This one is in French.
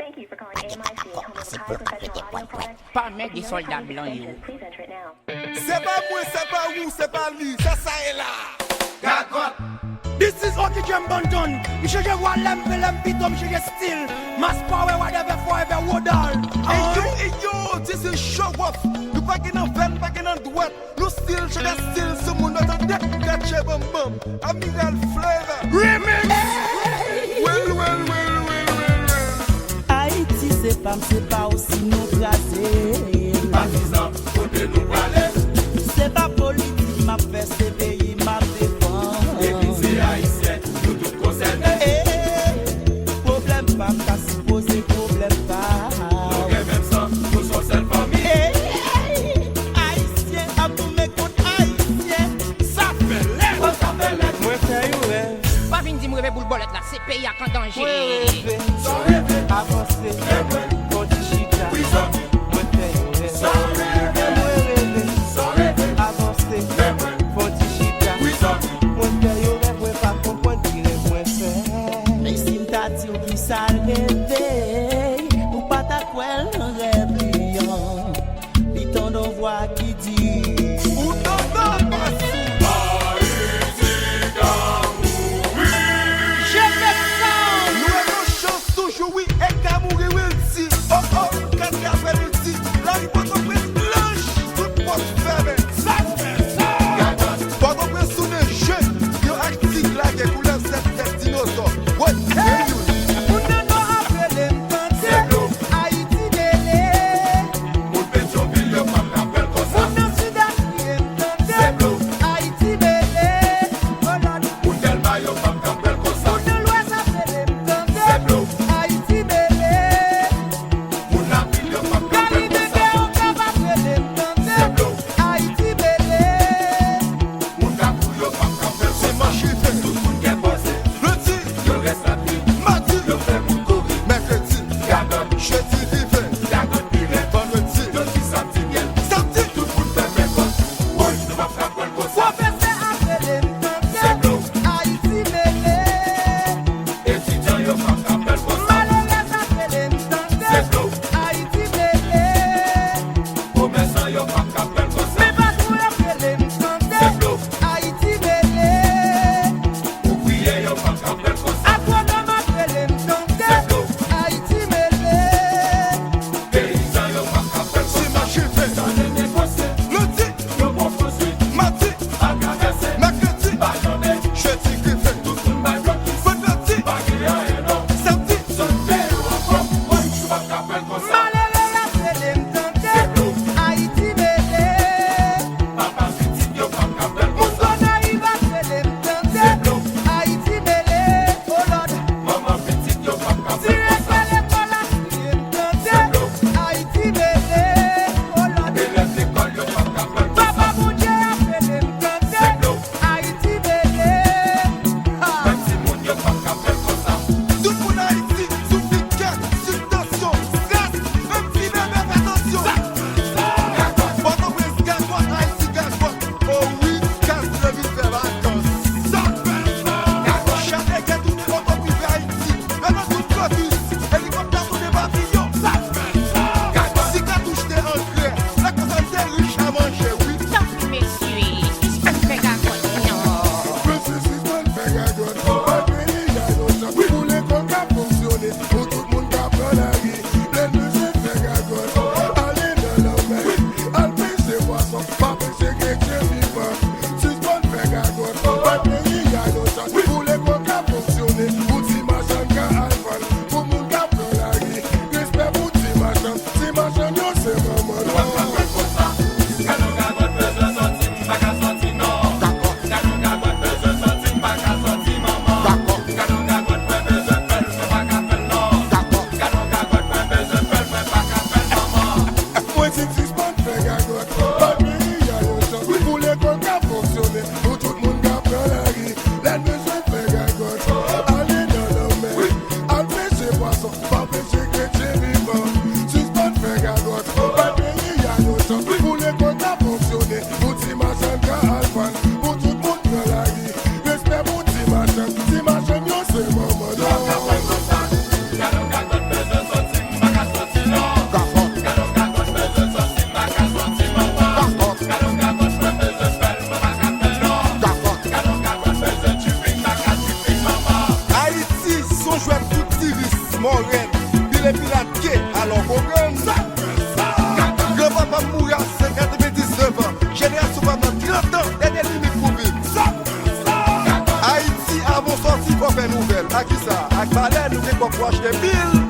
Thank you for calling AMIC, home of high professional audio products. Pas mettre des soldats blancs, yo. Please enter it now. C'est pas moi, c'est pas vous, c'est pas lui, ça est là. Gagot. This is Oki Jam Banton. We should get one lamp, we should get still. Mass power, whatever, forever, wood all. Hey yo, this is show off. You back in a van, back in a duet. You still, should have still someone that a deck, catch a bum bum. A mineral flavor. Remix. Well. Haïti, c'est pas aussi nous placer. Partisan, côté nous parler. C'est pas politique, ma fait, c'est pays, ma défense. Église haïtienne, nous tous concernés. Problème pas, qu'à se poser, problème pas. Nous même ça, nous sommes seule famille. Haïtien, à tout mes comptes haïtiens. Ça fait l'air. Moi, fait you rêve. Pas venir dire me boule bolette là, c'est pays à quand danger. Rêver, avancer, Pontichita. Moi, fait you rêve. Avancer, Pontichita. Moi, fait you rêve, moi, pas comprendre qui rêve, moi, fait. Mais si m'ta dit ou qui ça réveille, ou pas ta quelle rêve, li ton voix qui dit. Ou t'entends pas nous avons chance toujours, oui, et qu'à mourir, oui, si. Oh, quand il y a fait le si, la riposte au presse blanche, tout poste fermé. Ça fait ça. Pendant que sous le jeu, il y a un petit là qui coule cette dinosaure. What? Moun nan nou apre Morel, puis les pirates quai, alors qu'on gagne. Grand-papa mourir à 99 ans, génération pendant 30 ans, et des limites pour vivre. Haïti, avant sortie, pour faire nouvelle. À qui ça? À Baleine, nous devons acheter 1000.